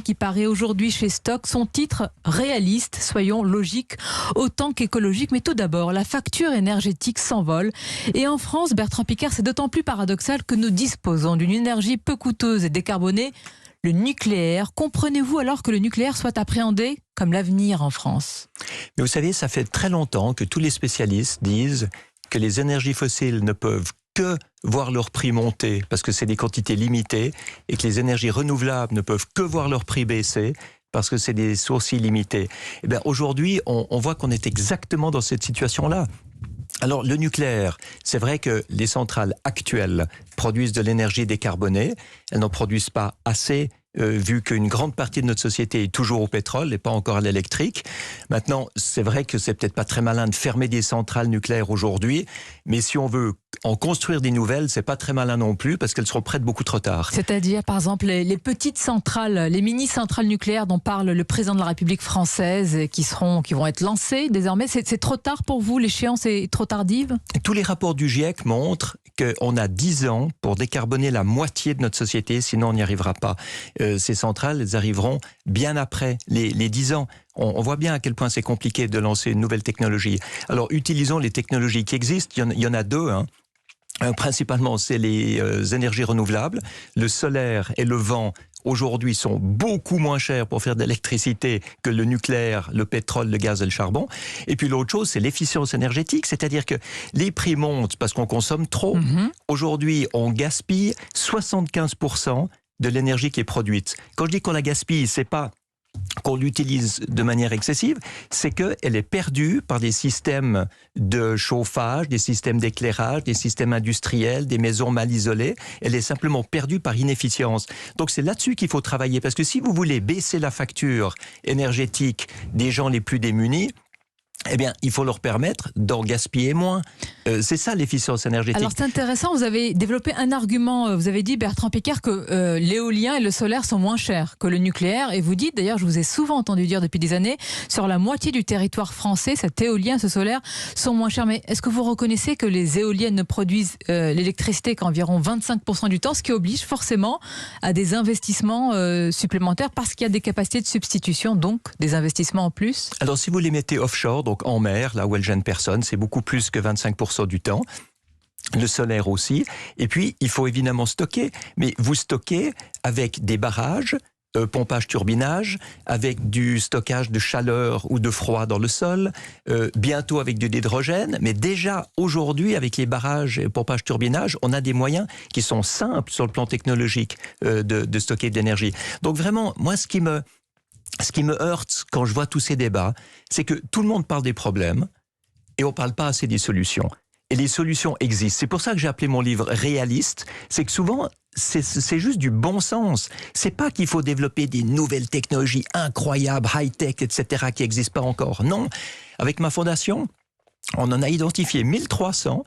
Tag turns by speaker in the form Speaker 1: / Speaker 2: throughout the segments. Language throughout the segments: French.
Speaker 1: qui paraît aujourd'hui chez Stock. Son titre, réaliste, soyons logiques autant qu'écologiques. Mais tout d'abord, la facture énergétique s'envole. Et en France, Bertrand Piccard, c'est d'autant plus paradoxal que nous disposons d'une énergie peu coûteuse et décarbonée, le nucléaire. Comprenez-vous alors que le nucléaire soit appréhendé comme l'avenir en France?
Speaker 2: Mais vous savez, ça fait très longtemps que tous les spécialistes disent que les énergies fossiles ne peuvent que voir leur prix monter parce que c'est des quantités limitées et que les énergies renouvelables ne peuvent que voir leur prix baisser parce que c'est des sources illimitées. Et bien aujourd'hui, on voit qu'on est exactement dans cette situation-là. Alors le nucléaire, c'est vrai que les centrales actuelles produisent de l'énergie décarbonée, elles n'en produisent pas assez vu qu'une grande partie de notre société est toujours au pétrole et pas encore à l'électrique. Maintenant, c'est vrai que c'est peut-être pas très malin de fermer des centrales nucléaires aujourd'hui, mais si on veut en construire des nouvelles, c'est pas très malin non plus parce qu'elles seront prêtes beaucoup trop tard.
Speaker 1: C'est-à-dire, par exemple, les petites centrales, les mini-centrales nucléaires dont parle le président de la République française qui vont être lancées désormais, c'est trop tard pour vous? L'échéance est trop tardive?
Speaker 2: Tous les rapports du GIEC montrent qu'on a 10 ans pour décarboner la moitié de notre société, sinon on n'y arrivera pas. Ces centrales, elles arriveront bien après les 10 ans. On voit bien à quel point c'est compliqué de lancer une nouvelle technologie. Alors, utilisons les technologies qui existent. Il y en a deux, hein. Principalement, c'est les énergies renouvelables. Le solaire et le vent, aujourd'hui, sont beaucoup moins chers pour faire de l'électricité que le nucléaire, le pétrole, le gaz et le charbon. Et puis l'autre chose, c'est l'efficience énergétique, c'est-à-dire que les prix montent parce qu'on consomme trop. Aujourd'hui, on gaspille 75% de l'énergie qui est produite. Quand je dis qu'on la gaspille, c'est pas qu'on l'utilise de manière excessive, c'est qu'elle est perdue par des systèmes de chauffage, des systèmes d'éclairage, des systèmes industriels, des maisons mal isolées. Elle est simplement perdue par inefficience. Donc c'est là-dessus qu'il faut travailler, parce que si vous voulez baisser la facture énergétique des gens les plus démunis, eh bien, il faut leur permettre d'en gaspiller moins. C'est ça l'efficience énergétique.
Speaker 1: Alors c'est intéressant, vous avez développé un argument, vous avez dit, Bertrand Piccard, que l'éolien et le solaire sont moins chers que le nucléaire, et vous dites, d'ailleurs je vous ai souvent entendu dire depuis des années, sur la moitié du territoire français, cet éolien, ce solaire, sont moins chers. Mais est-ce que vous reconnaissez que les éoliennes ne produisent l'électricité qu'environ 25% du temps, ce qui oblige forcément à des investissements supplémentaires, parce qu'il y a des capacités de substitution, donc des investissements en plus?
Speaker 2: Alors si vous les mettez offshore, donc en mer, là où elles gênent personne, c'est beaucoup plus que 25% du temps. Le solaire aussi. Et puis, il faut évidemment stocker. Mais vous stockez avec des barrages, pompage, turbinage, avec du stockage de chaleur ou de froid dans le sol, bientôt avec de l'hydrogène. Mais déjà, aujourd'hui, avec les barrages et pompage, turbinage, on a des moyens qui sont simples sur le plan technologique de stocker de l'énergie. Donc vraiment, moi, ce qui me heurte quand je vois tous ces débats, c'est que tout le monde parle des problèmes et on ne parle pas assez des solutions. Et les solutions existent. C'est pour ça que j'ai appelé mon livre réaliste. C'est que souvent, c'est juste du bon sens. C'est pas qu'il faut développer des nouvelles technologies incroyables, high-tech, etc., qui n'existent pas encore. Non. Avec ma fondation, on en a identifié 1300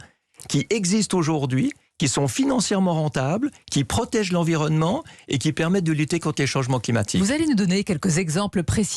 Speaker 2: qui existent aujourd'hui, qui sont financièrement rentables, qui protègent l'environnement et qui permettent de lutter contre les changements climatiques.
Speaker 1: Vous allez nous donner quelques exemples précis